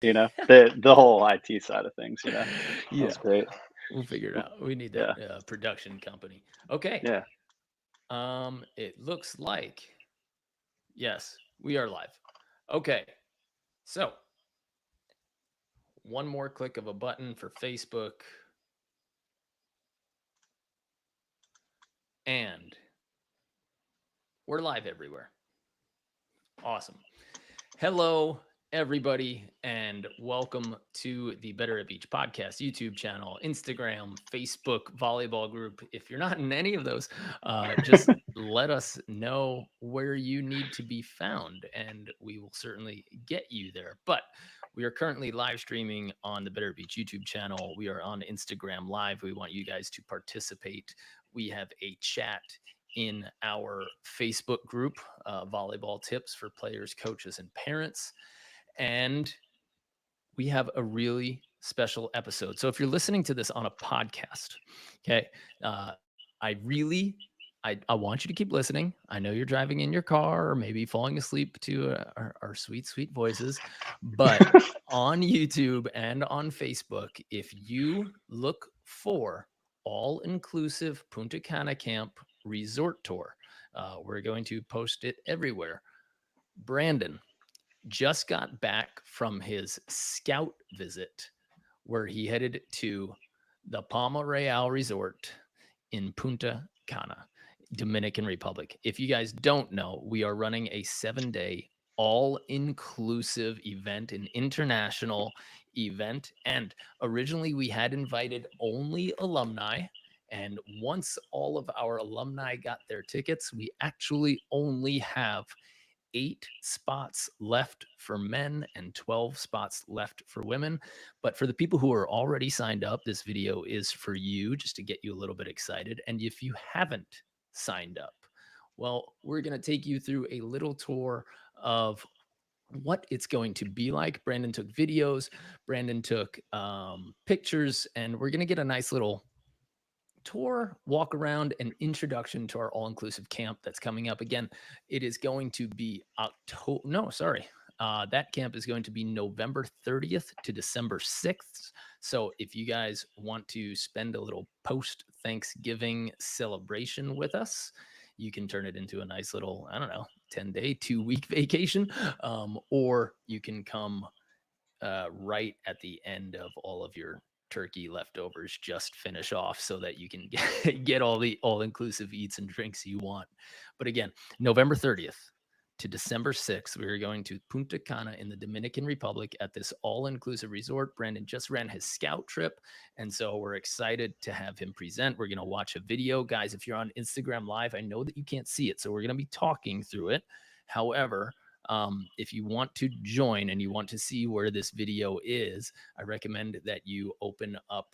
the whole IT side of things. That Yeah, was great. we'll figure it out. We need that Yeah, production company. Okay. yeah. It looks like yes, we are live. Okay, so one more click of a button for Facebook, and we're live everywhere. Awesome. Hello, everybody, and welcome to the Better at Beach podcast YouTube channel, Instagram, Facebook, volleyball group. If you're not in any of those, just let us know where you need to be found, and we will certainly get you there. But we are currently live streaming on the Better Beach YouTube channel. We are on Instagram Live. We want you guys to participate. We have a chat in our Facebook group, Volleyball Tips for Players, Coaches, and Parents. And we have a really special episode. So if you're listening to this on a podcast, okay, uh, I really, I want you to keep listening. I know you're driving in your car or maybe falling asleep to our sweet, sweet voices, but on YouTube and on Facebook, if you look for all-inclusive Punta Cana Camp Resort Tour, we're going to post it everywhere. Brandon just got back from his scout visit where he headed to the Palma Real Resort in Punta Cana, Dominican Republic. If you guys don't know, we are running a 7-day all-inclusive event, an international event. And originally we had invited only alumni. And once all of our alumni got their tickets, we actually only have 8 spots left for men and 12 spots left for women. But for the people who are already signed up, this video is for you just to get you a little bit excited. And if you haven't signed up, well, we're going to take you through a little tour of what it's going to be like. Brandon took videos, Brandon took pictures, and we're going to get a nice little tour, walk around, and introduction to our all-inclusive camp that's coming up. Again, it is going to be October. No, sorry. That camp is going to be November 30th to December 6th. So if you guys want to spend a little post-Thanksgiving celebration with us, you can turn it into a nice little, I don't know, 10-day, 2-week vacation, or you can come right at the end of all of your turkey leftovers, just finish off so that you can get all the all-inclusive eats and drinks you want. But again, November 30th to December 6th, we are going to Punta Cana in the Dominican Republic at this all-inclusive resort. Brandon just ran his scout trip, and so we're excited to have him present. We're going to watch a video. Guys, if you're on Instagram Live, I know that you can't see it, so we're going to be talking through it. However, if you want to join and you want to see where this video is, I recommend that you open up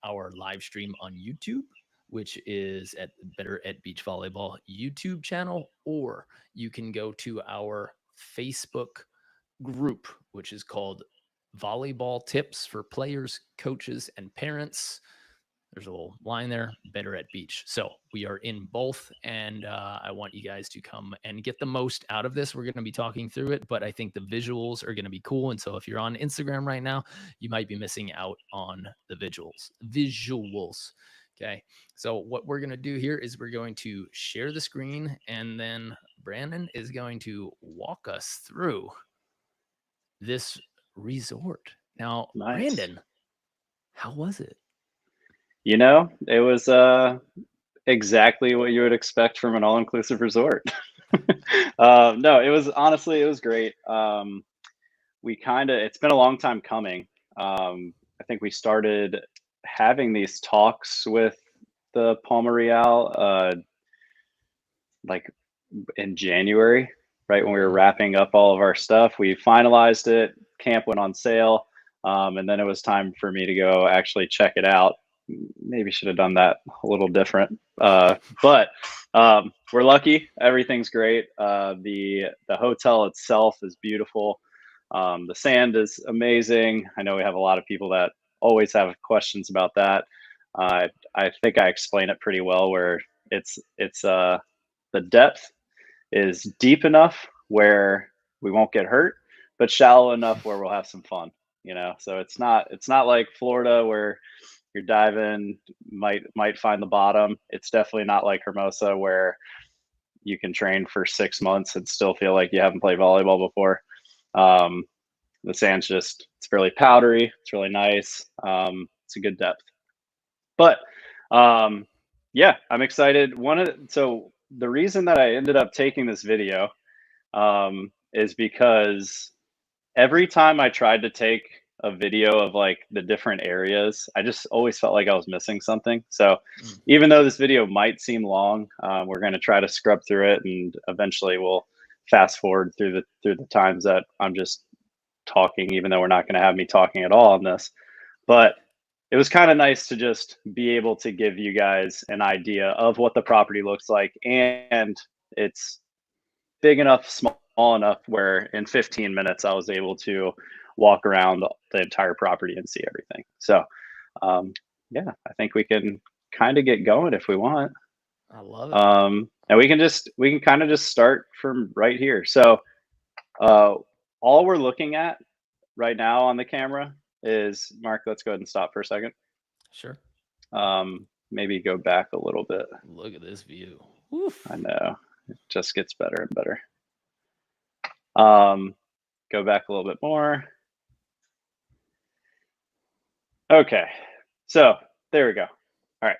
our live stream on YouTube, which is at Better at Beach Volleyball YouTube channel, or you can go to our Facebook group, which is called Volleyball Tips for Players, Coaches, and Parents. There's a little line there, Better at Beach. So we are in both, and I want you guys to come and get the most out of this. We're going to be talking through it, but I think the visuals are going to be cool. And so if you're on Instagram right now, you might be missing out on the visuals. Okay. So what we're going to do here is we're going to share the screen, and then Brandon is going to walk us through this resort. Now, Nice. Brandon, how was it? It was exactly what you would expect from an all-inclusive resort. No, it was great. It's been a long time coming. I think we started having these talks with the Palma Real like in January, right when we were wrapping up all of our stuff. We finalized it. Camp went on sale, and then it was time for me to go actually check it out. Maybe should have done that a little different, but we're lucky. Everything's great. The hotel itself is beautiful. The sand is amazing. I know we have a lot of people that always have questions about that. I think I explained it pretty well. Where it's the depth is deep enough where we won't get hurt, but shallow enough where we'll have some fun. So it's not like Florida where you're diving, might find the bottom. It's definitely not like Hermosa where you can train for 6 months and still feel like you haven't played volleyball before. Um, the sand's it's fairly powdery. It's really nice. It's a good depth. But yeah, I'm excited. So the reason that I ended up taking this video is because every time I tried to take a video of like the different areas, I just always felt like I was missing something. So even though this video might seem long, we're going to try to scrub through it, and eventually we'll fast forward through the times that I'm just talking, even though we're not going to have me talking at all on this. But it was kind of nice to just be able to give you guys an idea of what the property looks like, and it's big enough, small enough where in 15 minutes I was able to walk around the entire property and see everything. So yeah, I think we can kind of get going if we want. I love it. And we can kind of just start from right here. So all we're looking at right now on the camera is, Mark, let's go ahead and stop for a second. Sure. Maybe go back a little bit. Look at this view. Oof. I know, it just gets better and better. Go back a little bit more. Okay, so there we go. All right,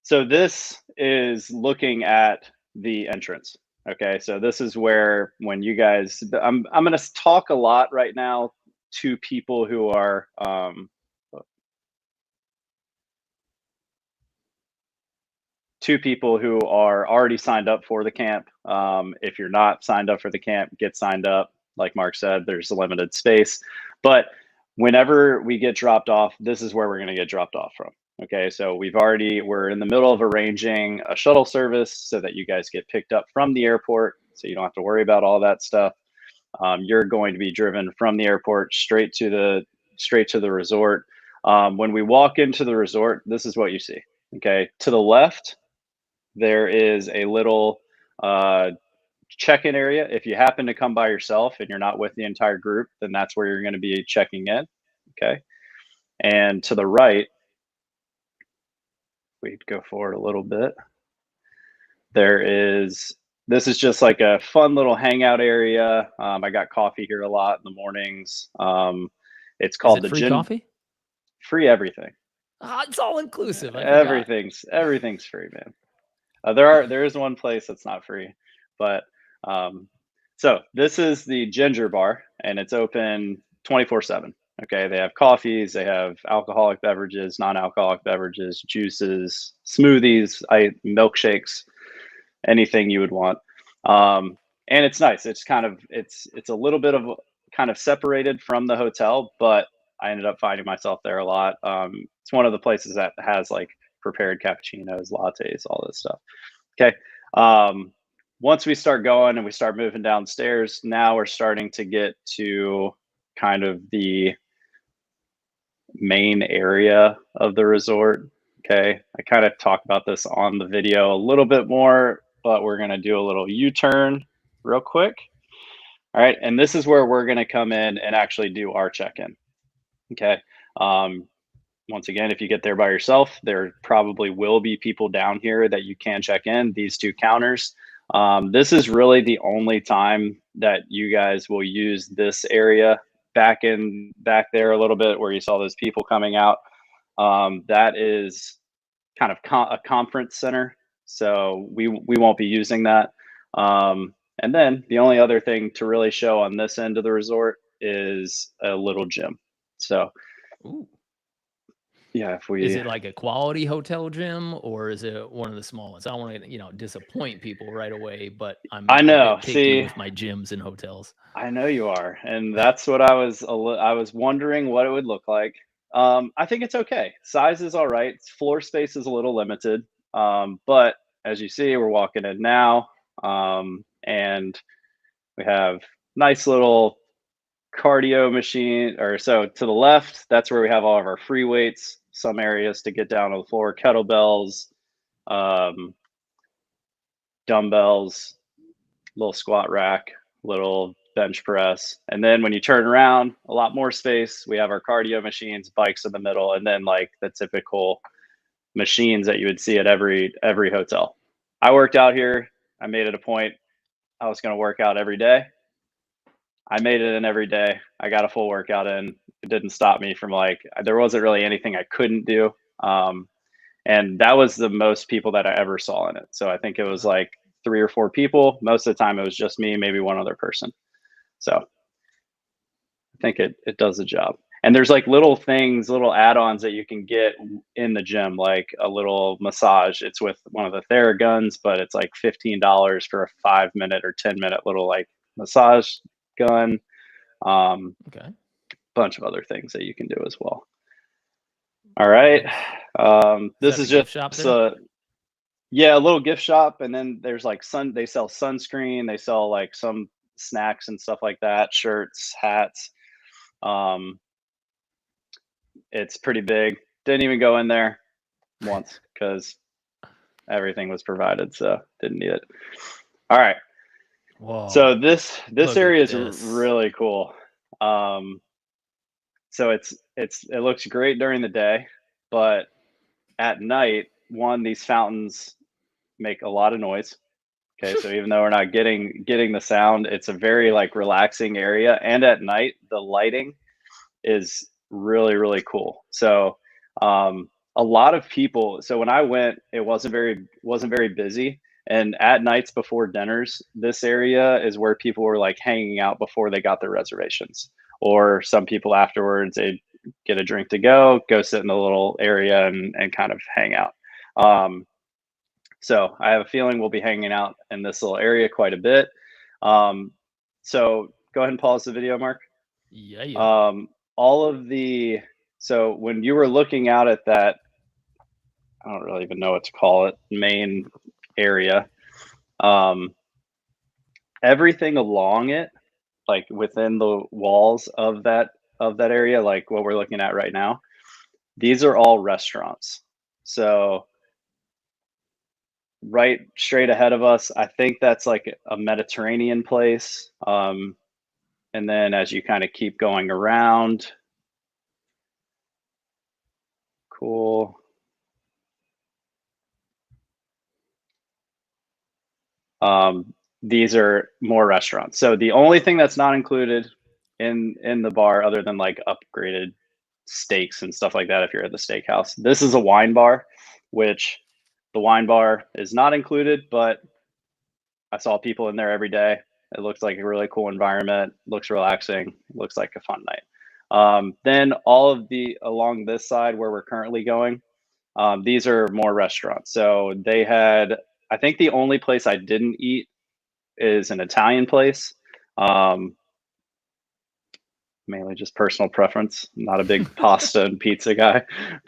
so this is looking at the entrance. Okay, so this is where when you guys, I'm going to talk a lot right now to people who are already signed up for the camp. If you're not signed up for the camp, get signed up. Like Mark said, there's a limited space, but whenever we get dropped off, this is where we're going to get dropped off from. Okay, so we're in the middle of arranging a shuttle service so that you guys get picked up from the airport, so you don't have to worry about all that stuff. You're going to be driven from the airport straight to the resort. When we walk into the resort, this is what you see. Okay, to the left, there is a little check-in area. If you happen to come by yourself and you're not with the entire group, then that's where you're going to be checking in. Okay, and to the right, we'd go forward a little bit. This is just like a fun little hangout area. I got coffee here a lot in the mornings. It's called the free Gin. Coffee? Free everything. It's all inclusive. Everything's free, man. There is one place that's not free, but so this is the Ginger Bar, and it's open 24/7. Okay, they have coffees, they have alcoholic beverages, non-alcoholic beverages, juices, smoothies, milkshakes, anything you would want. And it's nice. It's a little bit of kind of separated from the hotel, but I ended up finding myself there a lot. It's one of the places that has like prepared cappuccinos, lattes, all this stuff. Okay. Once we start going and we start moving downstairs, now we're starting to get to kind of the main area of the resort. Okay. I kind of talk about this on the video a little bit more, but we're going to do a little U-turn real quick. All right. And this is where we're going to come in and actually do our check-in. Okay. Once again, if you get there by yourself, there probably will be people down here that you can check in, these two counters. This is really the only time that you guys will use this area. Back there a little bit where you saw those people coming out. That is kind of a conference center. So we won't be using that. And then the only other thing to really show on this end of the resort is a little gym. So ooh. Yeah, is it like a quality hotel gym, or is it one of the small ones? I don't want to, disappoint people right away, but I know. a bit picky with my gyms and hotels. I know you are, and that's what I was wondering what it would look like. I think it's okay. Size is all right. Floor space is a little limited, but as you see, we're walking in now, and we have nice little cardio machine. Or so to the left, that's where we have all of our free weights. Some areas to get down on the floor, kettlebells, dumbbells, little squat rack, little bench press. And then when you turn around, a lot more space. We have our cardio machines, bikes in the middle, and then like the typical machines that you would see at every hotel. I worked out here. I made it a point I was going to work out every day. I made it in every day. I got a full workout in. It didn't stop me from like, there wasn't really anything I couldn't do. And that was the most people that I ever saw in it. So I think it was like 3 or 4 people. Most of the time it was just me, maybe one other person. So I think it does the job. And there's like little things, little add-ons that you can get in the gym, like a little massage. It's with one of the Theraguns, but it's like $15 for a 5-minute or 10-minute little like massage gun. Okay. Bunch of other things that you can do as well. All right. This is just yeah, a little gift shop, and then there's like they sell sunscreen, they sell like some snacks and stuff like that, shirts, hats. It's pretty big. Didn't even go in there once because everything was provided, so didn't need it. All right. Whoa. So this area is really cool. So it looks great during the day, but at night, these fountains make a lot of noise. Okay, so even though we're not getting the sound, it's a very like relaxing area, and at night the lighting is really, really cool. So a lot of people, so when I went, it wasn't very busy, and at nights before dinners, this area is where people were like hanging out before they got their reservations, or some people afterwards they get a drink to go sit in the little area and kind of hang out. So I have a feeling we'll be hanging out in this little area quite a bit. So go ahead and pause the video, Mark. Yeah. So when you were looking out at that, I don't really even know what to call it, main area, everything along it, like within the walls of that area, like what we're looking at right now, these are all restaurants. So right straight ahead of us, I think that's like a Mediterranean place. And then as you kind of keep going around, cool. These are more restaurants. So the only thing that's not included in the bar, other than like upgraded steaks and stuff like that, if you're at the steakhouse, this is a wine bar, which the wine bar is not included, but I saw people in there every day. It looks like a really cool environment, looks relaxing, looks like a fun night. Then all of along this side where we're currently going, these are more restaurants. So they had, I think the only place I didn't eat is an Italian place. Mainly just personal preference. I'm not a big pasta and pizza guy,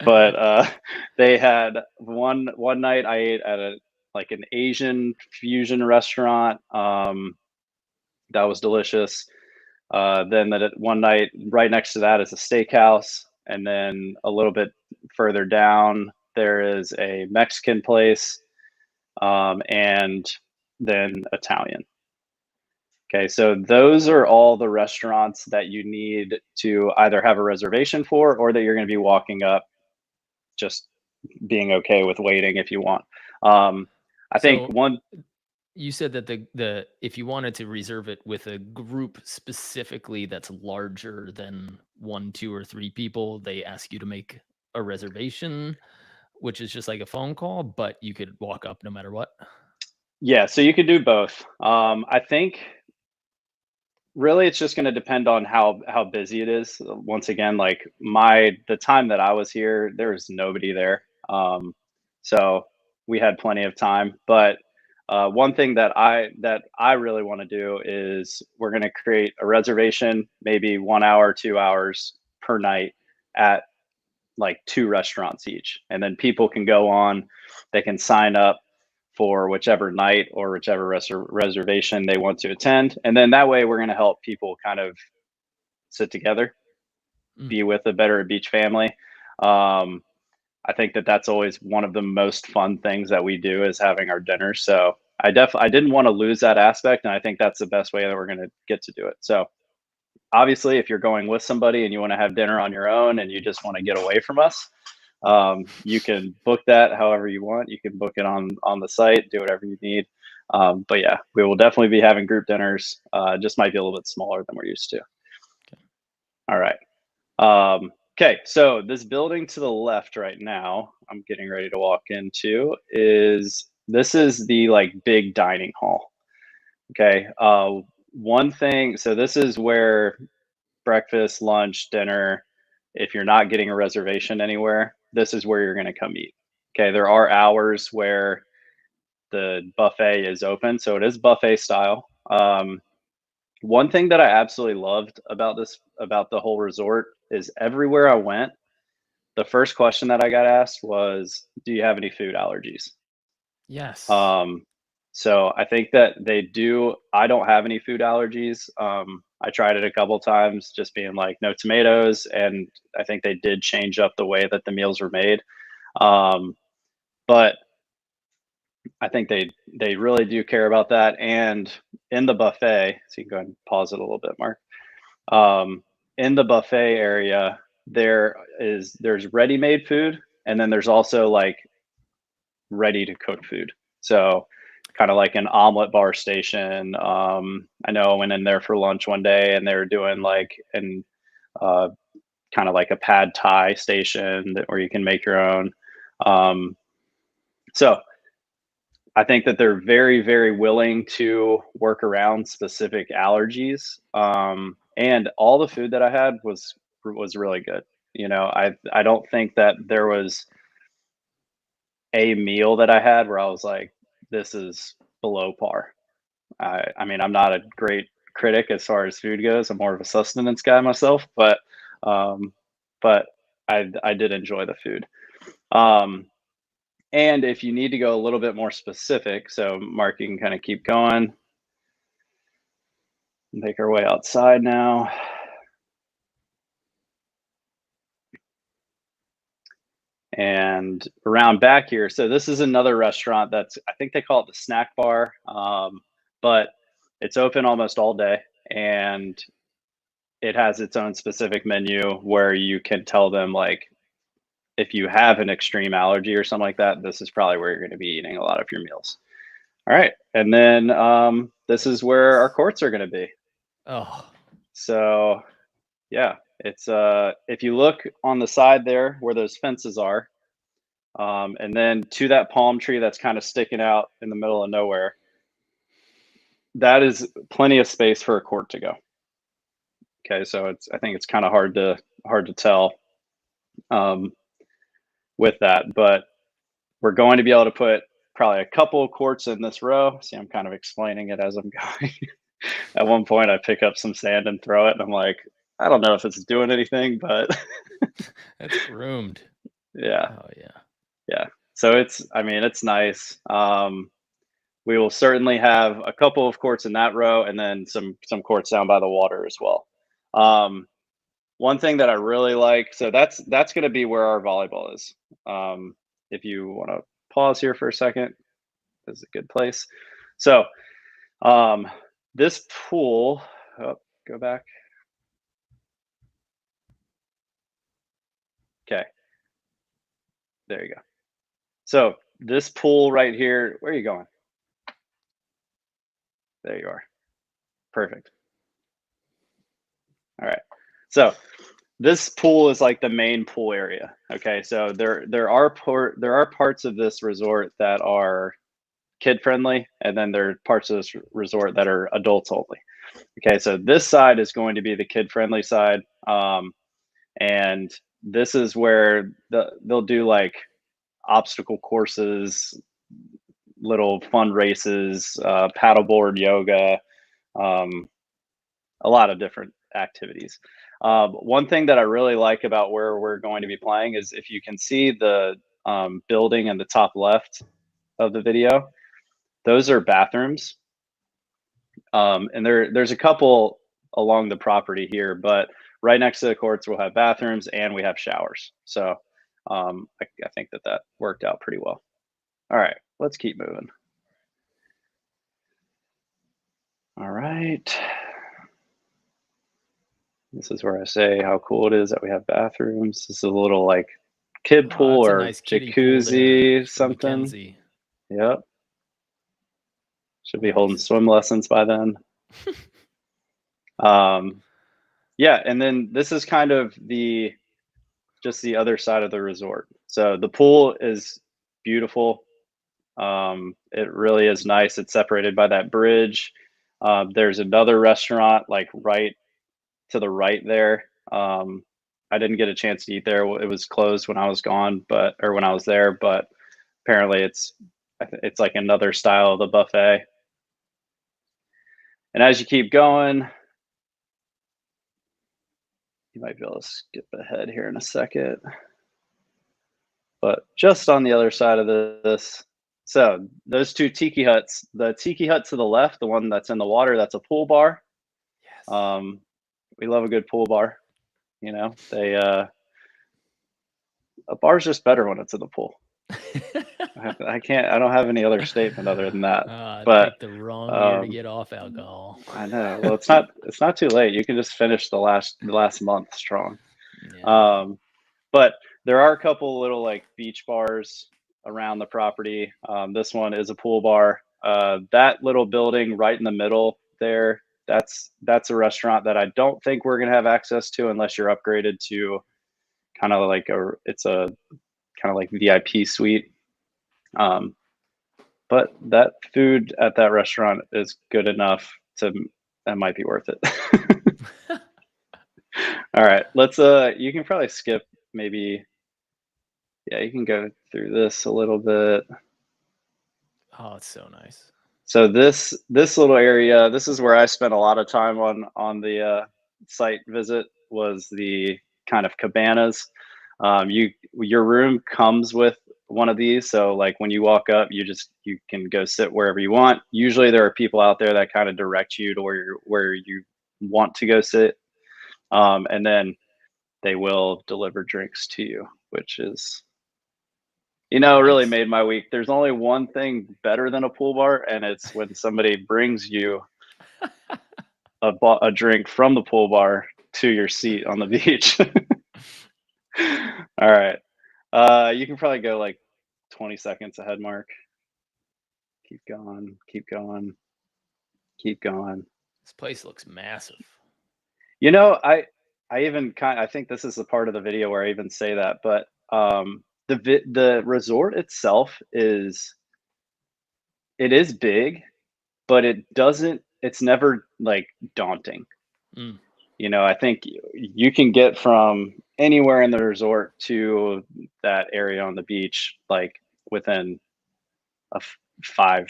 but they had one night I ate at an Asian fusion restaurant. That was delicious. Then one night right next to that is a steakhouse, and then a little bit further down there is a Mexican place, and then Italian. Okay, so those are all the restaurants that you need to either have a reservation for, or that you're going to be walking up, just being okay with waiting if you want. I think you said that the if you wanted to reserve it with a group specifically that's larger than 1, 2, or 3 people, they ask you to make a reservation, which is just like a phone call, but you could walk up no matter what. Yeah, so you could do both. I think really it's just going to depend on how busy it is. Once again, like the time that I was here, there was nobody there. So we had plenty of time, but one thing that I really want to do is we're going to create a reservation, maybe 1 hour, 2 hours per night at like 2 restaurants each. And then people can go on, they can sign up for whichever night or whichever reservation they want to attend. And then that way we're going to help people kind of sit together, be with a Better at Beach family. I think that's always one of the most fun things that we do is having our dinner. So I didn't want to lose that aspect, and I think that's the best way that we're going to get to do it. So obviously, if you're going with somebody and you want to have dinner on your own and you just want to get away from us, you can book that however you want. You can book it on the site, do whatever you need. But yeah, we will definitely be having group dinners. Just might be a little bit smaller than we're used to. Okay. All right. Okay, so this building to the left right now, I'm getting ready to walk into, this is the like big dining hall. Okay. One thing, so this is where breakfast, lunch, dinner, if you're not getting a reservation anywhere, this is where you're going to come eat. Okay, there are hours where the buffet is open, so it is buffet style. One thing that I absolutely loved about the whole resort, is everywhere I went, the first question that I got asked was, "Do you have any food allergies?" Yes. So I think that they do. I don't have any food allergies. I tried it a couple times, just being like, no tomatoes, and I think they did change up the way that the meals were made. Um, but I think they really do care about that. And in the buffet, so you can go ahead and pause it a little bit, Mark. In the buffet area, there's ready-made food, and then there's also like ready to cook food. So kind of like an omelet bar station. I know I went in there for lunch one day and they were doing like an uh, kind of like a pad thai station where you can make your own. Um, so I think that they're very, very willing to work around specific allergies. And all the food that I had was really good. I don't think that there was a meal that I had where I was like, this is below par. I mean, I'm not a great critic as far as food goes. I'm more of a sustenance guy myself, um, but I did enjoy the food. Um, and if you need to go a little bit more specific, so Mark, you can kind of keep going. Make our way outside now. And around back here, so this is another restaurant that's, I think they call it the snack bar, but it's open almost all day, and it has its own specific menu where you can tell them, like, if you have an extreme allergy or something like that, this is probably where you're going to be eating a lot of your meals. All right, and then this is where our courts are going to be. Oh, So yeah, it's if you look on the side there where those fences are, and then to that palm tree that's kind of sticking out in the middle of nowhere, that is plenty of space for a court to go. Okay, so I think it's kind of hard to tell with that, but we're going to be able to put probably a couple of courts in this row. See, I'm kind of explaining it as I'm going. At one point, I pick up some sand and throw it, and I'm like, I don't know if it's doing anything, but that's groomed. yeah, Oh yeah. yeah. So I mean, it's nice. We will certainly have a couple of courts in that row, and then some courts down by the water as well. One thing that I really like, so that's going to be where our volleyball is. If you want to pause here for a second, this is a good place. So this pool, go back. Okay, there you go. So this pool right here, where are you going? There you are. Perfect. All right. So this pool is like the main pool area. Okay, so there are parts of this resort that are kid friendly, and then there are parts of this resort that are adults only. Okay, so this side is going to be the kid friendly side, and this is where they'll do like obstacle courses, little fun races, paddleboard, yoga, a lot of different activities. One thing that I really like about where we're going to be playing is, if you can see the building in the top left of the video, those are bathrooms. And there's a couple along the property here, but right next to the courts we'll have bathrooms and we have showers. So I think that worked out pretty well. All right, let's keep moving. All right. This is where I say how cool it is that we have bathrooms. This is a little like kid Oh, pool that's a or nice kiddie pool there jacuzzi, for something. Mackenzie. Yep. Should be holding Nice. swim lessons by then. Yeah, and then this is kind of just the other side of the resort. So the pool is beautiful. It really is nice. It's separated by that bridge. There's another restaurant like right to the right there. I didn't get a chance to eat there. It was closed when I was gone, or when I was there, but apparently it's like another style of the buffet. And as you keep going, you might be able to skip ahead here in a second. But just on the other side of this, so those two tiki huts, the tiki hut to the left, the one that's in the water, that's a pool bar. Yes. We love a good pool bar. You know, a bar's just better when it's in the pool. I don't have any other statement other than that. But picked the wrong year to get off alcohol. I know. Well, it's not too late. You can just finish the last month strong. Yeah. But there are a couple little like beach bars around the property. This one is a pool bar. That little building right in the middle there, that's a restaurant that I don't think we're gonna have access to unless you're upgraded to kind of like it's a kind of like VIP suite. But that food at that restaurant is good enough that might be worth it. All right, let's you can probably skip maybe. Yeah, you can go through this a little bit. Oh, it's so nice. So this little area, this is where I spent a lot of time on the site visit, was the kind of cabanas. Your room comes with one of these, so like when you walk up, you can go sit wherever you want. Usually there are people out there that kind of direct you to where you want to go sit, and then they will deliver drinks to you, which is really Nice. made my week. There's only one thing better than a pool bar, and it's when somebody brings you a drink from the pool bar to your seat on the beach. All right. You can probably go like 20 seconds ahead, Mark. Keep going, keep going, keep going. This place looks massive. I think this is the part of the video where I even say that, but the resort itself it is big, but it's never like daunting. Mm. I think you can get from anywhere in the resort to that area on the beach like within a 5-10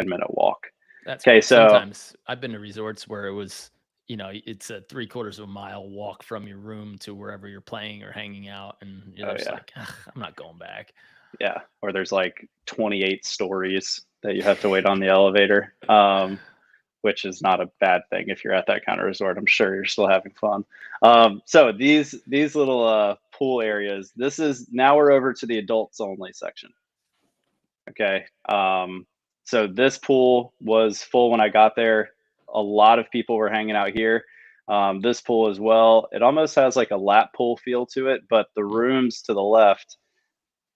minute walk. That's Okay, great. so Sometimes I've been to resorts where it was, it's a 3/4 of a mile walk from your room to wherever you're playing or hanging out, and you're oh just yeah, like, "Ugh, I'm not going back." yeah, or there's like 28 stories that you have to wait on the elevator, which is not a bad thing if you're at that kind of resort. I'm sure you're still having fun. So these little pool areas. Now we're over to the adults only section. Okay. So this pool was full when I got there. A lot of people were hanging out here. This pool as well. It almost has like a lap pool feel to it, but the rooms to the left,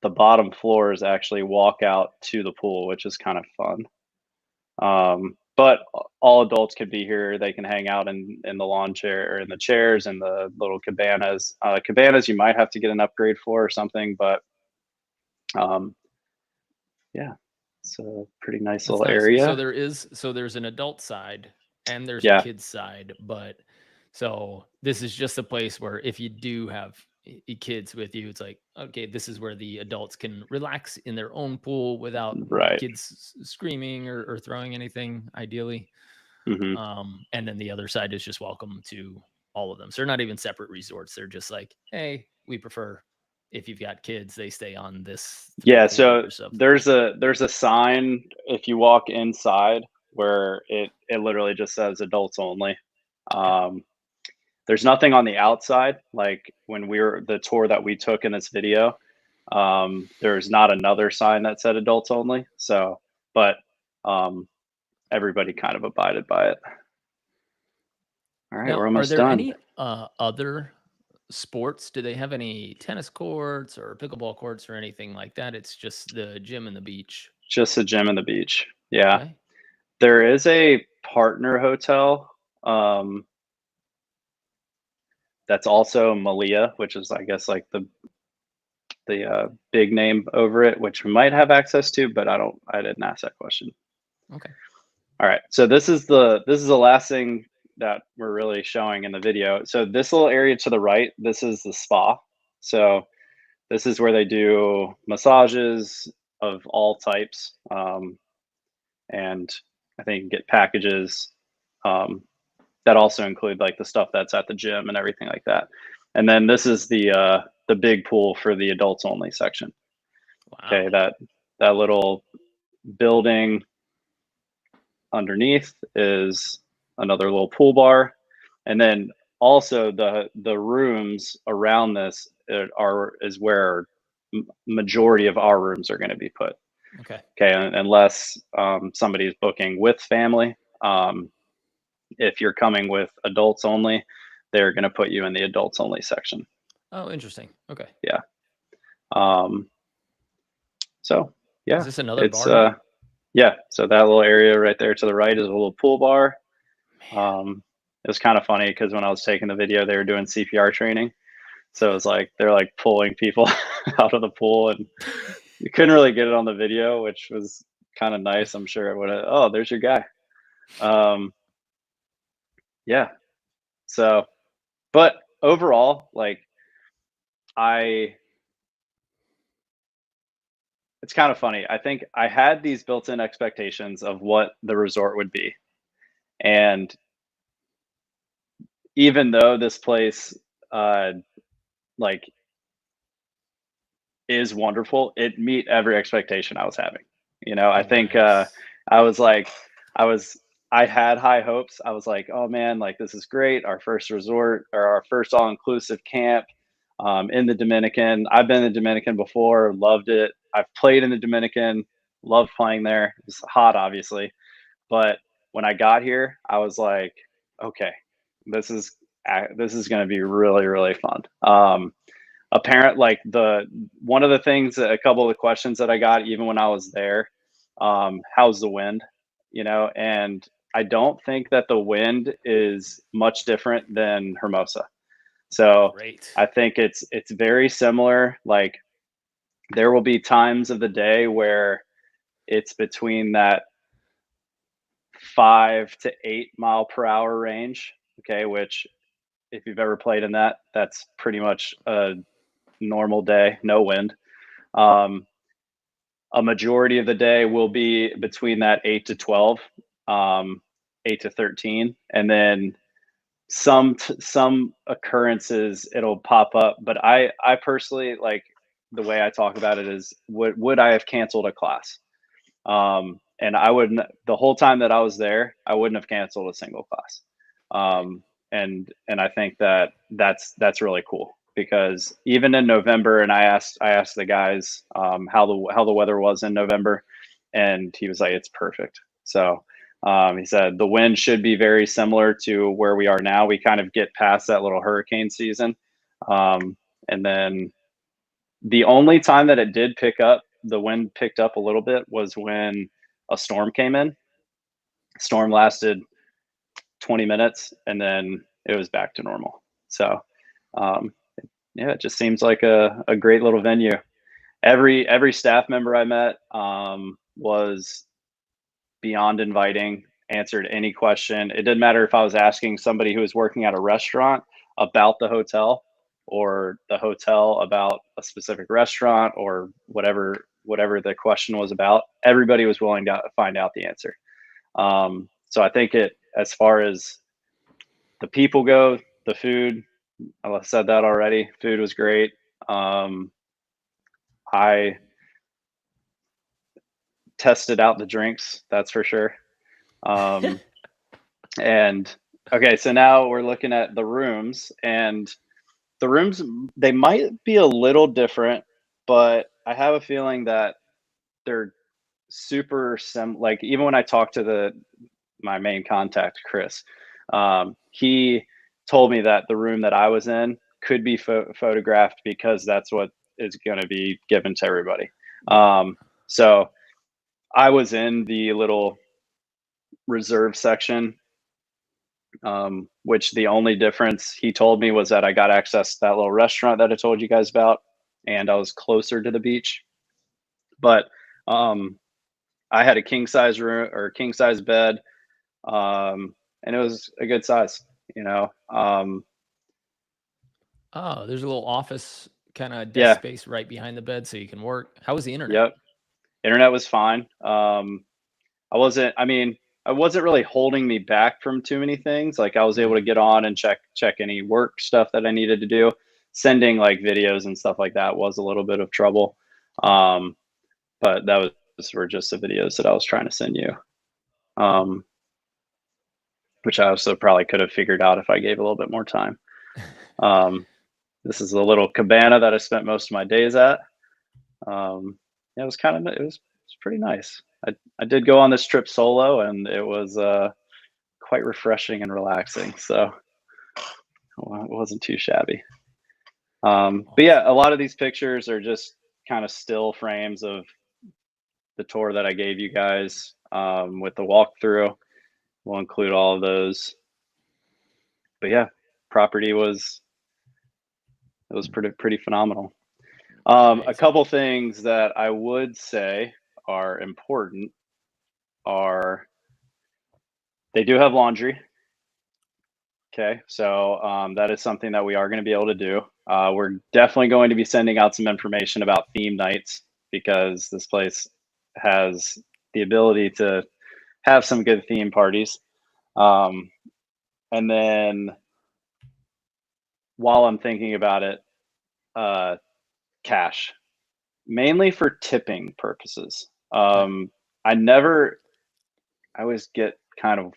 the bottom floors actually walk out to the pool, which is kind of fun. But all adults can be here. They can hang out in the lawn chair or in the chairs and the little cabanas. Cabanas you might have to get an upgrade for or something, but um, yeah, it's a pretty nice That's little nice. area. So there's an adult side and there's a Yeah, kid's side, but so this is just a place where if you do have kids with you, it's like, okay, this is where the adults can relax in their own pool without right. kids screaming or throwing anything, ideally. Hmm. And then the other side is just welcome to all of them. So they're not even separate resorts. They're just like, hey, we prefer if you've got kids, they stay on this Yeah, so 3/4 of the. there's a sign if you walk inside where it literally just says adults only. Okay. Um, there's nothing on the outside. Like when the tour that we took in this video, there's not another sign that said adults only. So, but everybody kind of abided by it. All right, Now, we're are almost there done. any other sports? Do they have any tennis courts or pickleball courts or anything like that? It's just the gym and the beach. Just the gym and the beach. Yeah. Okay. There is a partner hotel, um, that's also Malia, which is, I guess, like the big name over it, which we might have access to, but I didn't ask that question. Okay. All right, so this is the last thing that we're really showing in the video. So this little area to the right, this is the spa. So this is where they do massages of all types, and I think get packages um, that also include like the stuff that's at the gym and everything like that. And then this is the big pool for the adults only section. Okay, Wow. that little building underneath is another little pool bar, and then also the rooms around this is where majority of our rooms are going to be put. Okay. Okay, unless somebody is booking with family. If you're coming with adults only, they're going to put you in the adults only section. Oh, interesting. Okay. Yeah. Um, so Is yeah, this another it's bar here? yeah. So that little area right there to the right is a little pool bar. Man. It was kind of funny because when I was taking the video, they were doing CPR training. So it was like they're like pulling people out of the pool, and you couldn't really get it on the video, which was kind of nice. I'm sure it would have. Oh, there's your guy. Um, yeah. So, but overall, like I, it's kind of funny. I think I had these built-in expectations of what the resort would be, and even though this place, uh, like is wonderful. It meet every expectation I was having. I Oh, think nice. I was like, I was, I had high hopes. I was like, oh man, like this is great. Our first resort or our first all inclusive camp in the Dominican. I've been in the Dominican before, loved it. I've played in the Dominican, loved playing there. It's hot, obviously. But when I got here, I was like, okay, this is this is going to be really, really fun. Apparent like the one of the things, a couple of the questions that I got even when I was there, how's the wind, and I don't think that the wind is much different than Hermosa. So Great. I think it's very similar. Like there will be times of the day where it's between that 5 to 8 mile per hour range. Okay, which if you've ever played in that, that's pretty much a normal day, no wind. Um, a majority of the day will be between that 8 to 12, 8 to 13, and then some occurrences it'll pop up. But I personally, like, the way I talk about it is, would I have canceled a class? And I wouldn't. The whole time that I was there, I wouldn't have canceled a single class. Great. And I think that that's really cool, because even in November, and I asked the guys how the weather was in November, and he was like, it's perfect. So he said the wind should be very similar to where we are now. We kind of get past that little hurricane season, and then the only time that it did pick up, the wind picked up a little bit, was when a storm came in. Storm lasted 20 minutes, and then it was back to normal. So, um, yeah, it just seems like a great little venue. Every staff member I met was beyond inviting, answered any question. It didn't matter if I was asking somebody who was working at a restaurant about the hotel, or the hotel about a specific restaurant, or whatever the question was about. Everybody was willing to find out the answer. So I think as far as the people go, the food, I said that already. Food was great. I tested out the drinks, that's for sure. Um, and okay, so now we're looking at the rooms, and the rooms, they might be a little different, but I have a feeling that they're super like, even when I talked to my main contact, Chris, He told me that the room that I was in could be photographed because that's what is going to be given to everybody. So I was in the little reserve section, which the only difference he told me was that I got access to that little restaurant that I told you guys about, and I was closer to the beach. But I had a king size room or king size bed, and it was a good size, you know. Oh, there's a little office kind of desk Yeah. space right behind the bed so you can work. How was the internet? Yep. Internet was fine. I mean, I wasn't really holding me back from too many things. Like I was able to get on and check any work stuff that I needed to do. Sending like videos and stuff like that was a little bit of trouble. But that were just the videos that I was trying to send you. Which I also probably could have figured out if I gave a little bit more time. This is a little cabana that I spent most of my days at. It was it was pretty nice. I did go on this trip solo, and it was quite refreshing and relaxing. So it wasn't too shabby. But yeah, a lot of these pictures are just kind of still frames of the tour that I gave you guys with the walkthrough. We'll include all of those. But yeah, property was pretty phenomenal. A couple things that I would say are important are they do have laundry. Okay, so that is something that we are going to be able to do. We're definitely going to be sending out some information about theme nights because this place has the ability to have some good theme parties. And then while I'm thinking about it, cash, mainly for tipping purposes. I always get kind of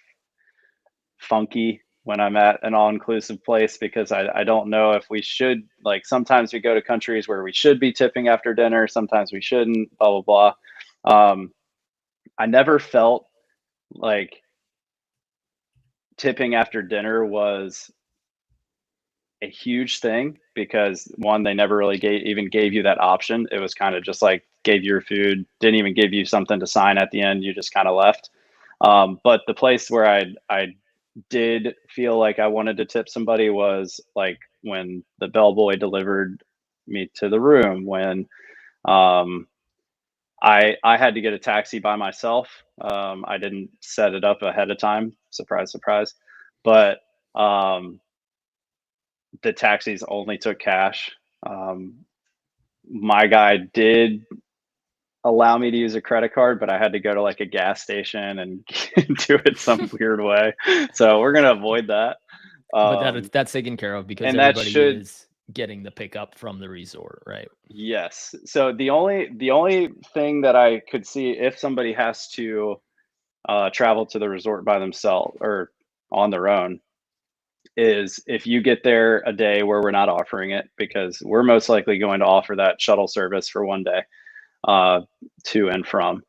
funky when I'm at an all-inclusive place because I don't know if we should, like, sometimes we go to countries where we should be tipping after dinner, sometimes we shouldn't, blah blah blah. I never felt like tipping after dinner was a huge thing because one, they never really gave you that option. It was kind of just like gave you your food, didn't even give you something to sign at the end. You just kind of left. But the place where I did feel like I wanted to tip somebody was like when the bellboy delivered me to the room, when I had to get a taxi by myself. I didn't set it up ahead of time. Surprise, surprise. But the taxis only took cash. My guy did allow me to use a credit card, but I had to go to like a gas station and do it some weird way. So we're gonna avoid that. But that's taken care of because and that everybody should is getting the pickup from the resort, right? yes. So the only thing that I could see if somebody has to travel to the resort by themselves or on their own is if you get there a day where we're not offering it, because we're most likely going to offer that shuttle service for one day to and from.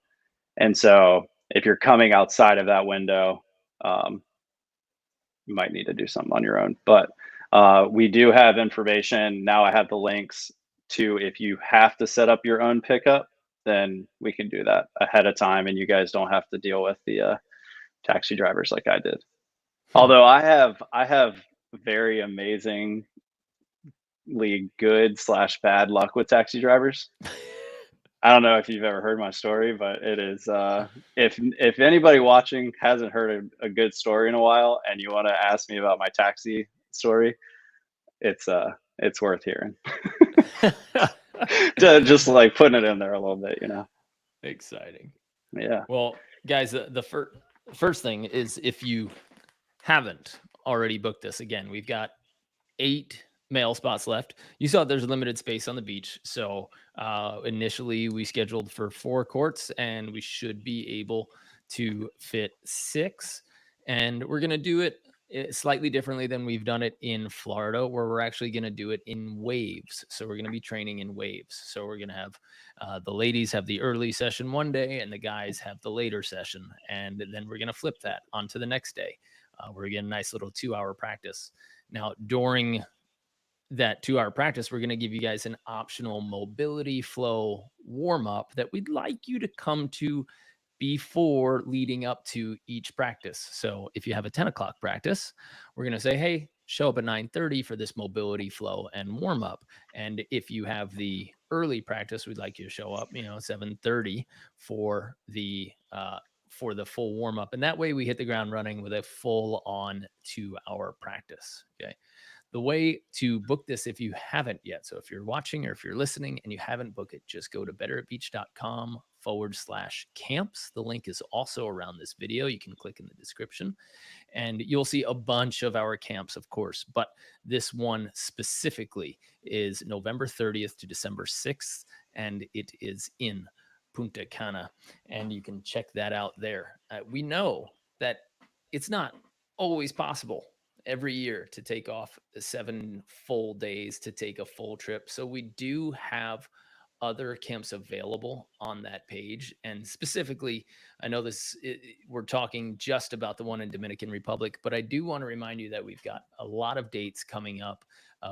And so if you're coming outside of that window, you might need to do something on your own. But we do have information. Now I have the links to if you have to set up your own pickup, then we can do that ahead of time and you guys don't have to deal with the taxi drivers like I did. Although I have very amazingly good / bad luck with taxi drivers. I don't know if you've ever heard my story, but it is if anybody watching hasn't heard a good story in a while and you want to ask me about my taxi story, it's worth hearing. Just like putting it in there a little bit, you know. Exciting. Yeah. Well, guys, the first thing is if you haven't already booked this, again, we've got 8 male spots left. You saw there's limited space on the beach. So initially we scheduled for 4 courts and we should be able to fit 6. And we're going to do it slightly differently than we've done it in Florida, where we're actually going to do it in waves. So we're going to be training in waves. So we're going to have the ladies have the early session one day and the guys have the later session. And then we're going to flip that onto the next day. We're getting a nice little 2-hour practice. Now, during that 2-hour practice, we're going to give you guys an optional mobility flow warm up that we'd like you to come to before leading up to each practice. So if you have a 10 o'clock practice, we're going to say, hey, show up at 9:30 for this mobility flow and warm up. And if you have the early practice, we'd like you to show up, 7:30 for the full warm up. And that way we hit the ground running with a full on 2-hour practice. Okay. The way to book this, if you haven't yet, so if you're watching or if you're listening and you haven't booked it, just go to betteratbeach.com/camps. The link is also around this video. You can click in the description and you'll see a bunch of our camps, of course, but this one specifically is November 30th to December 6th, and it is in Punta Cana, and you can check that out there. We know that it's not always possible every year to take off 7 full days to take a full trip. So we do have other camps available on that page. And specifically, I know we're talking just about the one in Dominican Republic, but I do want to remind you that we've got a lot of dates coming up.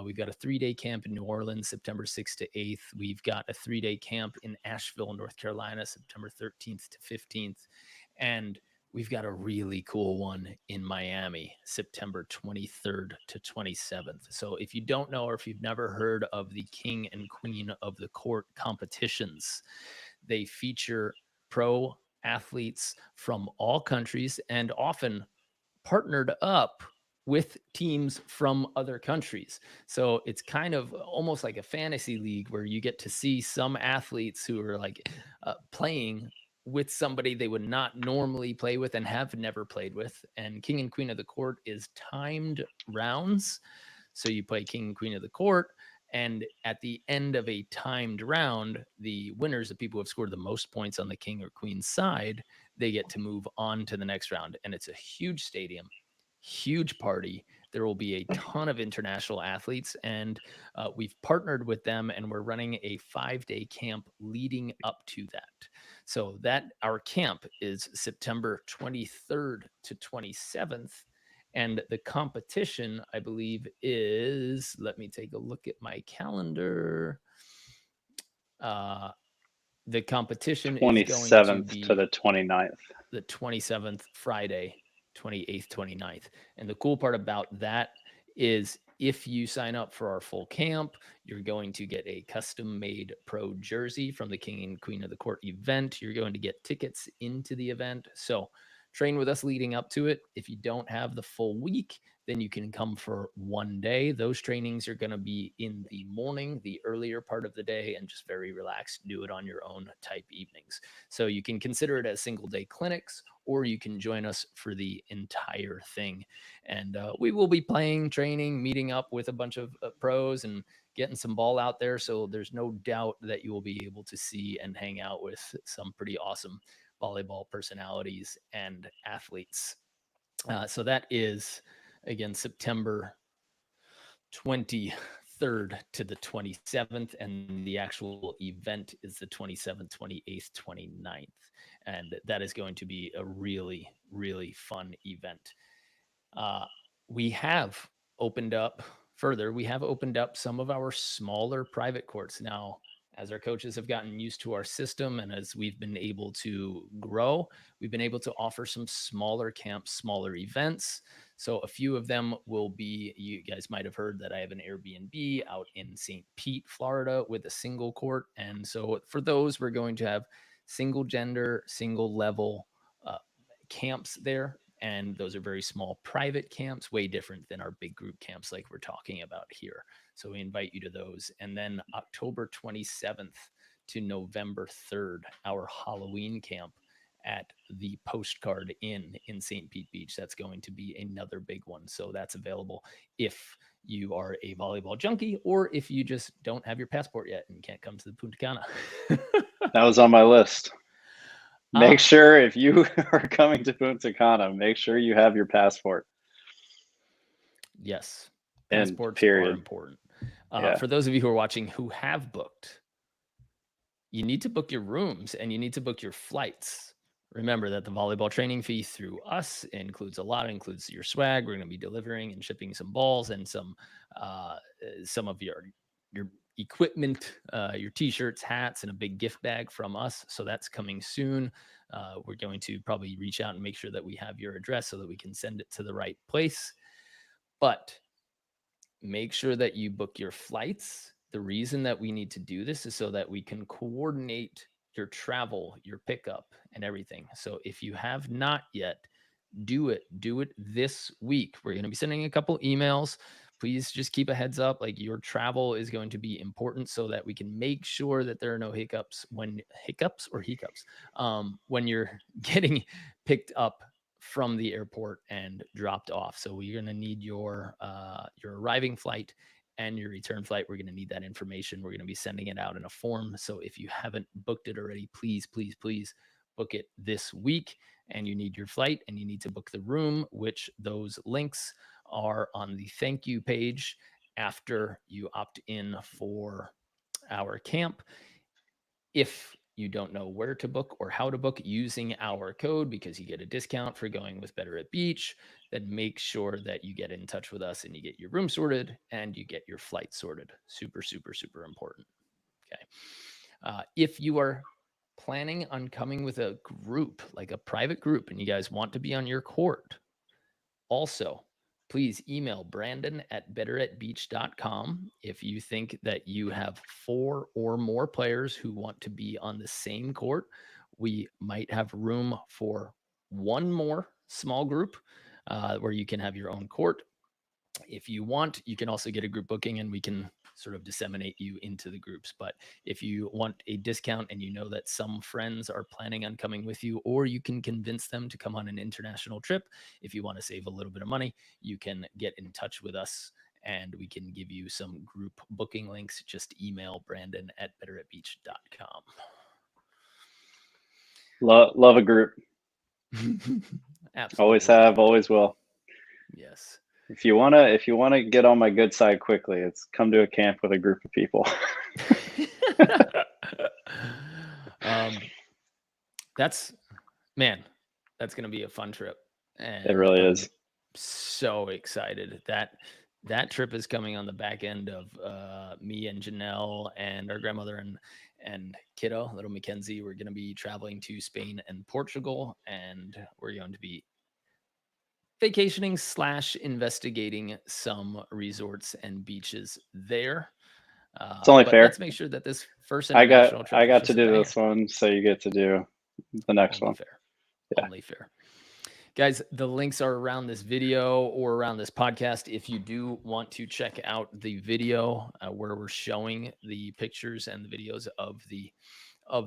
We've got a 3-day camp in New Orleans, September 6th to 8th. We've got a 3-day camp in Asheville, North Carolina, September 13th to 15th. And we've got a really cool one in Miami, September 23rd to 27th. So if you don't know, or if you've never heard of the King and Queen of the Court competitions, they feature pro athletes from all countries and often partnered up with teams from other countries. So it's kind of almost like a fantasy league where you get to see some athletes who are like playing with somebody they would not normally play with and have never played with. And King and Queen of the Court is timed rounds. So you play King and Queen of the Court, and at the end of a timed round, the winners, the people who have scored the most points on the King or Queen side, they get to move on to the next round. And it's a huge stadium, huge party. There will be a ton of international athletes, and we've partnered with them, and we're running a 5-day camp leading up to that. So that our camp is September 23rd to 27th. And the competition, I believe, is, let me take a look at my calendar. The competition is going to 27th be to the 29th. The 27th, Friday, 28th, 29th. And the cool part about that is if you sign up for our full camp, you're going to get a custom made pro jersey from the King and Queen of the Court event. You're going to get tickets into the event. So train with us leading up to it. If you don't have the full week, then you can come for one day. Those trainings are going to be in the morning, the earlier part of the day, and just very relaxed. Do it on your own type evenings. So you can consider it as single day clinics, or you can join us for the entire thing. And we will be playing, training, meeting up with a bunch of pros and getting some ball out there. So there's no doubt that you will be able to see and hang out with some pretty awesome volleyball personalities and athletes. So that is, again, September 23rd to the 27th, and the actual event is the 27th, 28th, 29th. And that is going to be a really, really fun event. We have opened up further. We have opened up some of our smaller private courts. Now, as our coaches have gotten used to our system and as we've been able to grow, we've been able to offer some smaller camps, smaller events. So a few of them will be, you guys might have heard that I have an Airbnb out in St. Pete, Florida with a single court. And so for those, we're going to have single gender, single level camps there. And those are very small private camps, way different than our big group camps like we're talking about here. So we invite you to those. And then October 27th to November 3rd, our Halloween camp at the Postcard Inn in St. Pete Beach. That's going to be another big one. So that's available if you are a volleyball junkie, or if you just don't have your passport yet and can't come to the Punta Cana. That was on my list. Make sure if you are coming to Punta Cana, make sure you have your passport. Yes. Passports are important. For those of you who are watching who have booked, you need to book your rooms and you need to book your flights Remember that the volleyball training fee through us includes a lot. It includes your swag. We're going to be delivering and shipping some balls and some of your equipment, your t-shirts, hats, and a big gift bag from us. So that's coming soon. We're going to probably reach out and make sure that we have your address so that we can send it to the right place. But make sure that you book your flights. The reason that we need to do this is so that we can coordinate your travel, your pickup, and everything. So if you have not yet, do it. Do it this week. We're going to be sending a couple emails. Please just keep a heads up. Like, your travel is going to be important so that we can make sure that there are no hiccups when when you're getting picked up from the airport and dropped off. So we're going to need your arriving flight and your return flight. We're going to need that information. We're going to be sending it out in a form. So if you haven't booked it already, please book it this week. And you need your flight and you need to book the room, which those links are on the thank you page after you opt in for our camp. If you don't know where to book or how to book using our code, because you get a discount for going with Better at Beach, then make sure that you get in touch with us and you get your room sorted and you get your flight sorted. Super, super, super important. Okay. If you are planning on coming with a group, like a private group, and you guys want to be on your court, also, please email brandon@betteratbeach.com if you think that you have 4 or more players who want to be on the same court. We might have room for one more small group where you can have your own court. If you want, you can also get a group booking and we can sort of disseminate you into the groups. But if you want a discount and you know that some friends are planning on coming with you, or you can convince them to come on an international trip, if you want to save a little bit of money, you can get in touch with us and we can give you some group booking links. Just email brandon@betteratbeach.com. Love a group. Absolutely. Always have, always will. Yes. If you wanna get on my good side quickly, it's come to a camp with a group of people. That's gonna be a fun trip. And It really is. So excited that trip is coming on the back end of me and Janelle and our grandmother and kiddo, little Mackenzie. We're going to be traveling to Spain and Portugal, and we're going to be vacationing / investigating some resorts and beaches there. It's only but fair. Let's make sure that this first international trip I got is to just a do banger. this one, so you get to do the next Only one. Fair. Yeah. Only fair. Guys, the links are around this video or around this podcast. If you do want to check out the video where we're showing the pictures and the videos of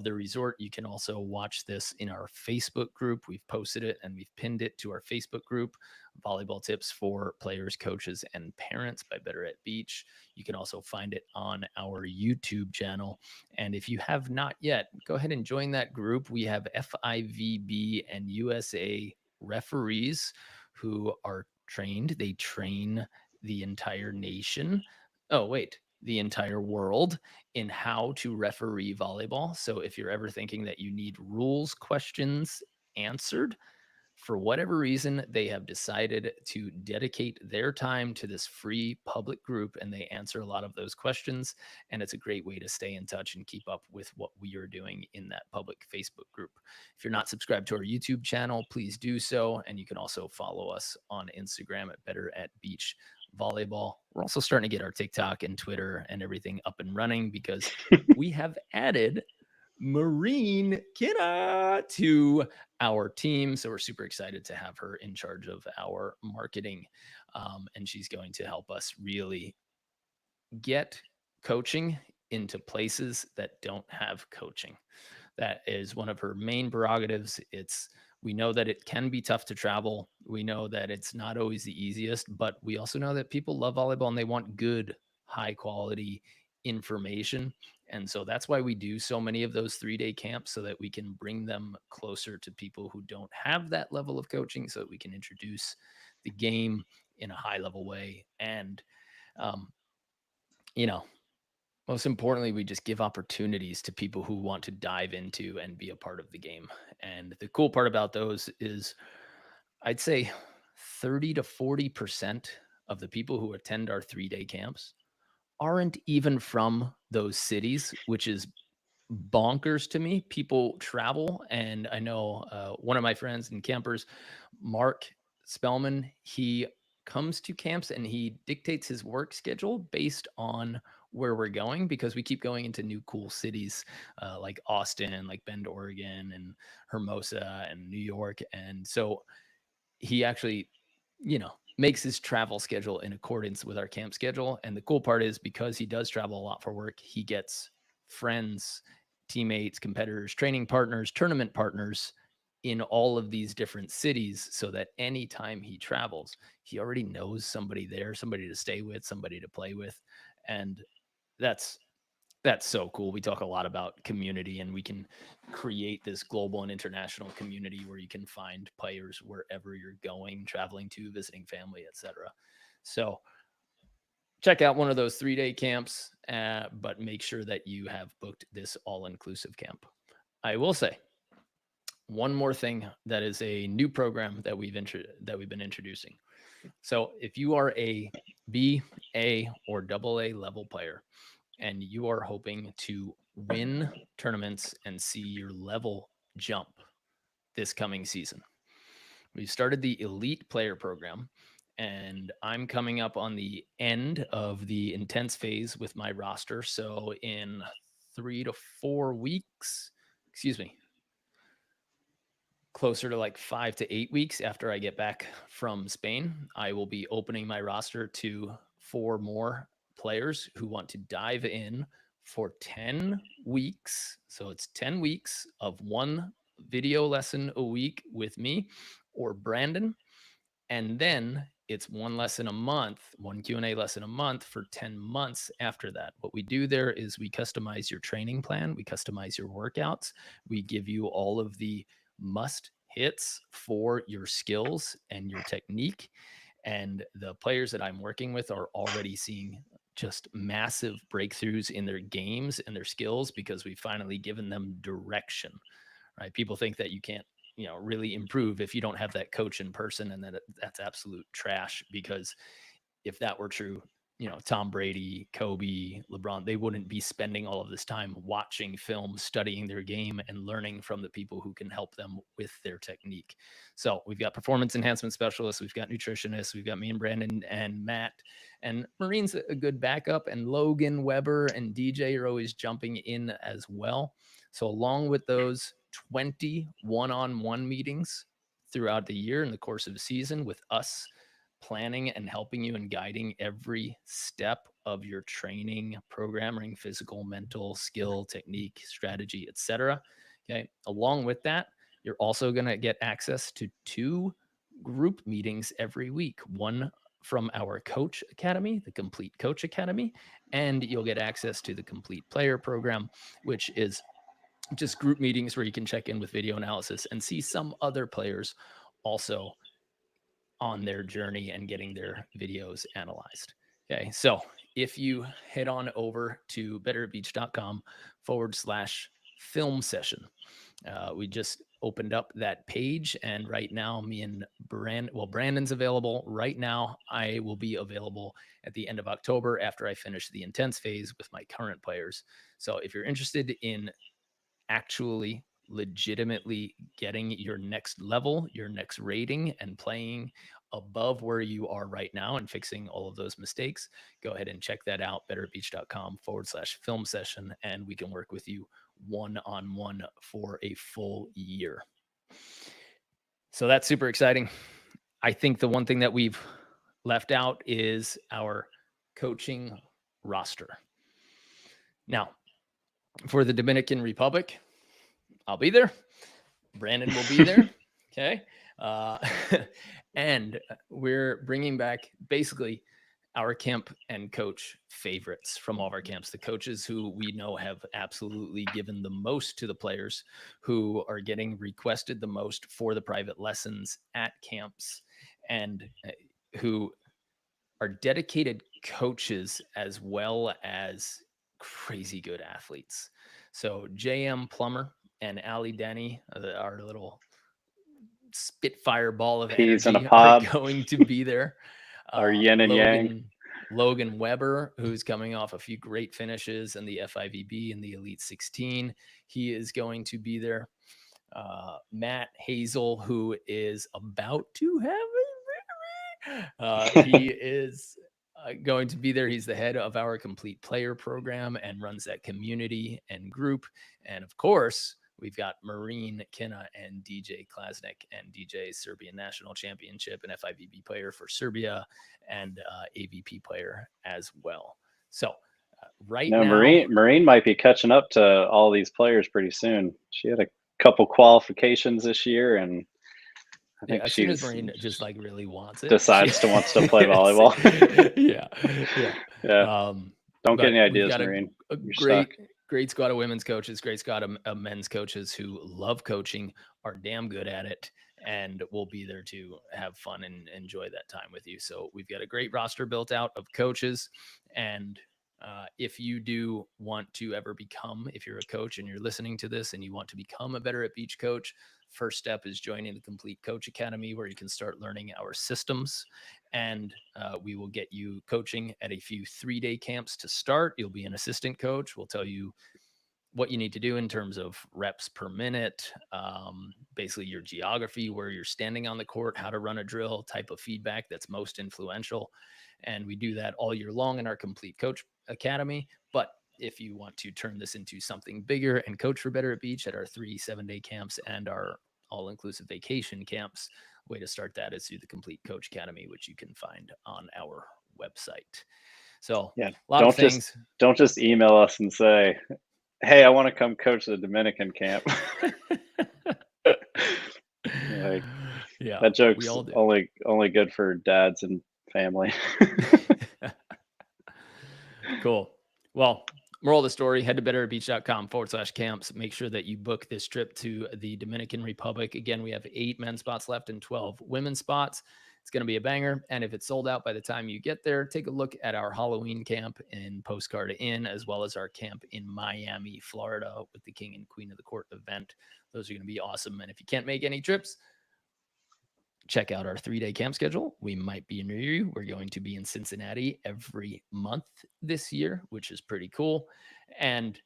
the resort, you can also watch this in our Facebook group. We've posted it and we've pinned it to our Facebook group, Volleyball Tips for Players, Coaches, and Parents by Better at Beach. You can also find it on our YouTube channel. And if you have not yet, go ahead and join that group. We have FIVB and USA referees who are trained. They train the entire nation. Oh, wait, the entire world in how to referee volleyball. So if you're ever thinking that you need rules questions answered, for whatever reason, they have decided to dedicate their time to this free public group and they answer a lot of those questions. And it's a great way to stay in touch and keep up with what we are doing in that public Facebook group. If you're not subscribed to our YouTube channel, please do so. And you can also follow us on Instagram at Better at Beach Volleyball. We're also starting to get our TikTok and Twitter and everything up and running because we have added Marine Cana to our team. So we're super excited to have her in charge of our marketing. And she's going to help us really get coaching into places that don't have coaching. That is one of her main prerogatives. We know that it can be tough to travel. We know that it's not always the easiest, but we also know that people love volleyball and they want good, high quality information. And so that's why we do so many of those 3-day camps so that we can bring them closer to people who don't have that level of coaching so that we can introduce the game in a high level way. And, Most importantly, we just give opportunities to people who want to dive into and be a part of the game. And the cool part about those is I'd say 30 to 40% of the people who attend our 3-day camps aren't even from those cities, which is bonkers to me. People travel, and I know one of my friends and campers, Mark Spellman, he comes to camps and he dictates his work schedule based on where we're going because we keep going into new cool cities like Austin, like Bend, Oregon, and Hermosa and New York. And so he actually, makes his travel schedule in accordance with our camp schedule. And the cool part is because he does travel a lot for work, he gets friends, teammates, competitors, training partners, tournament partners in all of these different cities so that anytime he travels, he already knows somebody there, somebody to stay with, somebody to play with. And that's that's so cool. We talk a lot about community, and we can create this global and international community where you can find players wherever you're going, traveling to, visiting family, etc. So check out one of those 3-day camps, but make sure that you have booked this all-inclusive camp. I will say one more thing that is a new program that we've been introducing. So if you are a B, A, or AA level player, and you are hoping to win tournaments and see your level jump this coming season, we started the elite player program, and I'm coming up on the end of the intense phase with my roster. So in 3 to 4 weeks, excuse me, closer to like 5 to 8 weeks after I get back from Spain, I will be opening my roster to 4 more players who want to dive in for 10 weeks. So it's 10 weeks of one video lesson a week with me or Brandon, and then it's one lesson a month, one Q&A lesson a month for 10 months after that. What we do there is we customize your training plan, we customize your workouts, we give you all of the must hits for your skills and your technique. And the players that I'm working with are already seeing just massive breakthroughs in their games and their skills because we've finally given them direction, right? People think that you can't, really improve if you don't have that coach in person, and that's absolute trash, because if that were true, Tom Brady, Kobe, LeBron, they wouldn't be spending all of this time watching film, studying their game, and learning from the people who can help them with their technique. So we've got performance enhancement specialists, we've got nutritionists, we've got me and Brandon and Matt, and Marine's a good backup, and Logan, Weber, and DJ are always jumping in as well. So along with those 20 one-on-one meetings throughout the year in the course of a season with us, planning and helping you and guiding every step of your training, programming, physical, mental, skill, technique, strategy, etc. Okay. Along with that, you're also going to get access to 2 group meetings every week. One from our Coach Academy, the Complete Coach Academy, and you'll get access to the Complete Player Program, which is just group meetings where you can check in with video analysis and see some other players also on their journey and getting their videos analyzed. Okay. So if you head on over to betteratbeach.com/film session, we just opened up that page, and right now me and Brandon's available right now. I will be available at the end of October after I finish the intense phase with my current players. So if you're interested in actually legitimately getting your next level, your next rating, and playing above where you are right now and fixing all of those mistakes, go ahead and check that out, betteratbeach.com/film session, and we can work with you one-on-one for a full year. So that's super exciting. I think the one thing that we've left out is our coaching roster. Now, for the Dominican Republic, I'll be there. Brandon will be there. Okay. And we're bringing back basically our camp and coach favorites from all of our camps, the coaches who we know have absolutely given the most to the players, who are getting requested the most for the private lessons at camps, and who are dedicated coaches as well as crazy good athletes. So JM Plummer and Allie Denny, our little spitfire ball of Peas in a energy, are pod. going to be there. Our yin and yang. Logan Weber, who's coming off a few great finishes in the FIVB and the Elite 16, he is going to be there. Matt Hazel, who is about to have a victory, he is going to be there. He's the head of our complete player program and runs that community and group. And of course, we've got Marine Cana and DJ Klasnik and DJ Serbian National Championship and FIVB player for Serbia and AVP player as well. So now, Marine might be catching up to all these players pretty soon. She had a couple qualifications this year, and I think as soon as Marine just like really wants it, decides to play volleyball. yeah. Don't get any ideas, Marine. Great squad of women's coaches, great squad of men's coaches who love coaching, are damn good at it, and we'll be there to have fun and enjoy that time with you. So we've got a great roster built out of coaches. And if you do want to ever become, if you're a coach and you're listening to this and you want to become a Better at Beach coach, first step is joining the Complete Coach Academy, where you can start learning our systems. And we will get you coaching at a few 3-day camps to start. You'll be an assistant coach. We'll tell you what you need to do in terms of reps per minute, basically your geography, where you're standing on the court, how to run a drill, type of feedback that's most influential. And we do that all year long in our Complete Coach Academy. But if you want to turn this into something bigger and coach for Better at Beach at our 3 7-day camps and our all-inclusive vacation camps, way to start that is through the Complete Coach Academy, which you can find on our website. So yeah, a lot of things. Don't just email us and say, hey, I want to come coach the Dominican camp. That joke's only good for dads and family. Cool. Well, moral of the story, head to betteratbeach.com/camps. Make sure that you book this trip to the Dominican Republic. Again, we have 8 men's spots left and 12 women's spots. It's going to be a banger. And if it's sold out by the time you get there, take a look at our Halloween camp in Postcard Inn, as well as our camp in Miami, Florida, with the King and Queen of the Court event. Those are going to be awesome. And if you can't make any trips, check out our 3-day camp schedule. We might be near you. We're going to be in Cincinnati every month this year, which is pretty cool. And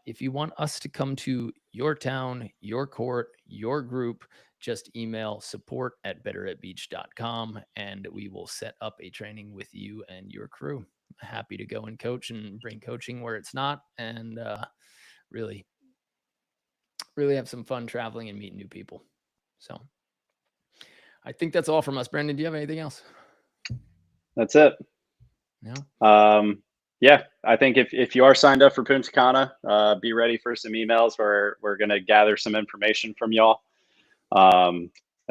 if you want us to come to your town, your court, your group, just email support@betteratbeach.com and we will set up a training with you and your crew. Happy to go and coach and bring coaching where it's not, and really have some fun traveling and meeting new people. So I think that's all from us. Brandon, do you have anything else? That's it. No. Yeah, I think if you are signed up for Punta Cana, be ready for some emails where we're going to gather some information from y'all.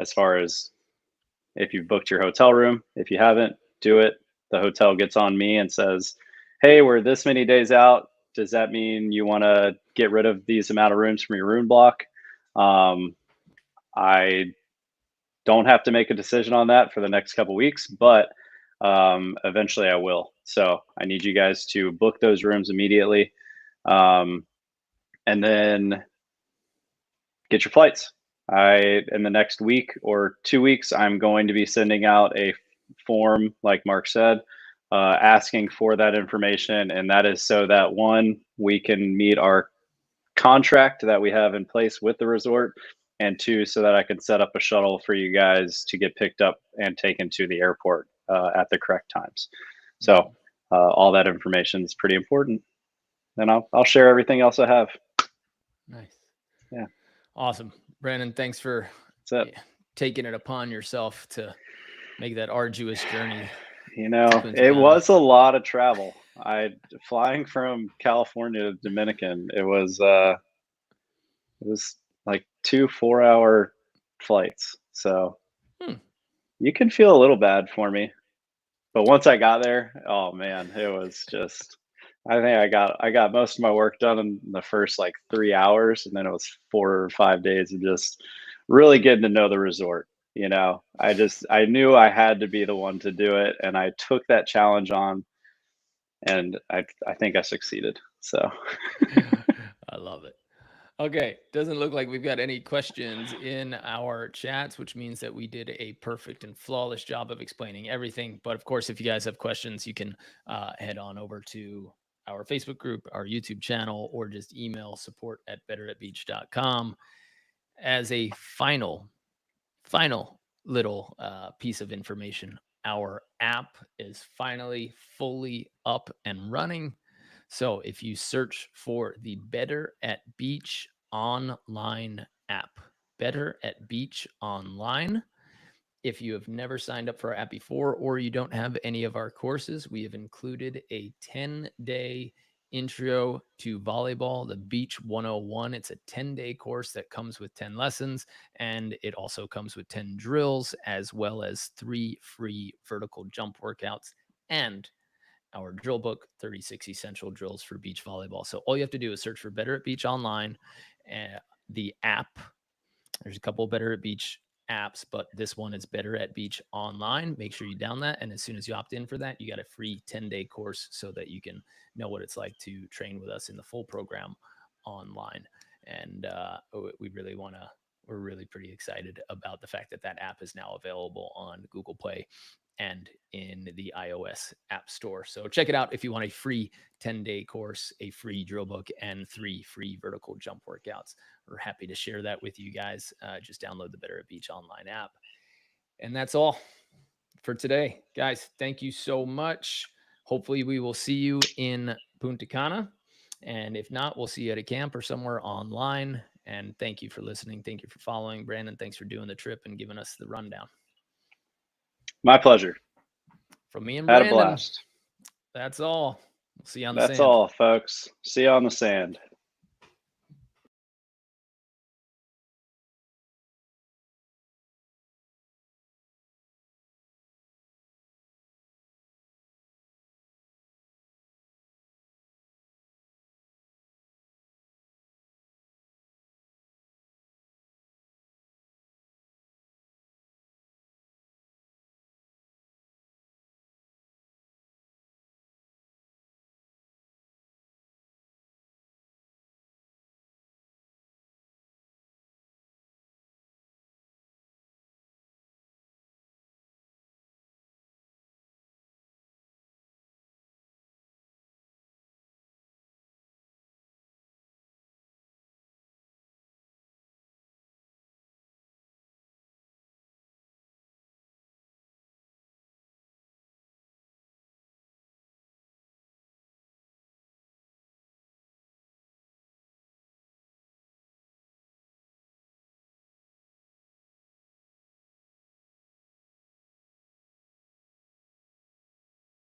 As far as if you've booked your hotel room, if you haven't, do it. The hotel gets on me and says, hey, we're this many days out. Does that mean you want to get rid of these amount of rooms from your room block? I don't have to make a decision on that for the next couple of weeks, but eventually I will. So I need you guys to book those rooms immediately, and then get your flights. In the next week or 2 weeks, I'm going to be sending out a form, like Mark said, asking for that information. And that is so that, 1, we can meet our contract that we have in place with the resort, and 2, so that I can set up a shuttle for you guys to get picked up and taken to the airport at the correct times. So all that information is pretty important. Then I'll share everything else I have. Nice. Yeah. Awesome. Brandon, thanks for taking it upon yourself to make that arduous journey. It was a lot of travel. Flying from California to Dominican, it was like 2 4-hour flights. So you can feel a little bad for me. But once I got there, oh man, it was just, I think I got most of my work done in the first like 3 hours, and then it was 4 or 5 days of just really getting to know the resort. I knew I had to be the one to do it, and I took that challenge on, and I think I succeeded. So I love it. Okay, doesn't look like we've got any questions in our chats, which means that we did a perfect and flawless job of explaining everything. But of course, if you guys have questions, you can head on over to our Facebook group, our YouTube channel, or just email support@betteratbeach.com. As a final little piece of information, our app is finally fully up and running. So if you search for the Better at Beach online app, Better at Beach online. If you have never signed up for our app before, or you don't have any of our courses, we have included a 10-day intro to volleyball, the Beach 101. It's a 10-day course that comes with 10 lessons, and it also comes with 10 drills, as well as 3 free vertical jump workouts and our drill book, 36 essential drills for beach volleyball. So all you have to do is search for Better at Beach online, the app. There's a couple of Better at Beach apps, but this one is Better at Beach online. Make sure you download that. And as soon as you opt in for that, you got a free 10-day course so that you can know what it's like to train with us in the full program online. And we really want to, we're really pretty excited about the fact that that app is now available on Google Play and in the iOS app store. So check it out if you want a free 10-day course, a free drill book, and 3 free vertical jump workouts. We're happy to share that with you guys. Just download the Better at Beach online app. And that's all for today. Guys, thank you so much. Hopefully we will see you in Punta Cana. And if not, we'll see you at a camp or somewhere online. And thank you for listening. Thank you for following. Brandon, thanks for doing the trip and giving us the rundown. my pleasure. From me and Had a Brandon, blast. that's all. We'll see you on the That's sand. all, folks. See you on the sand.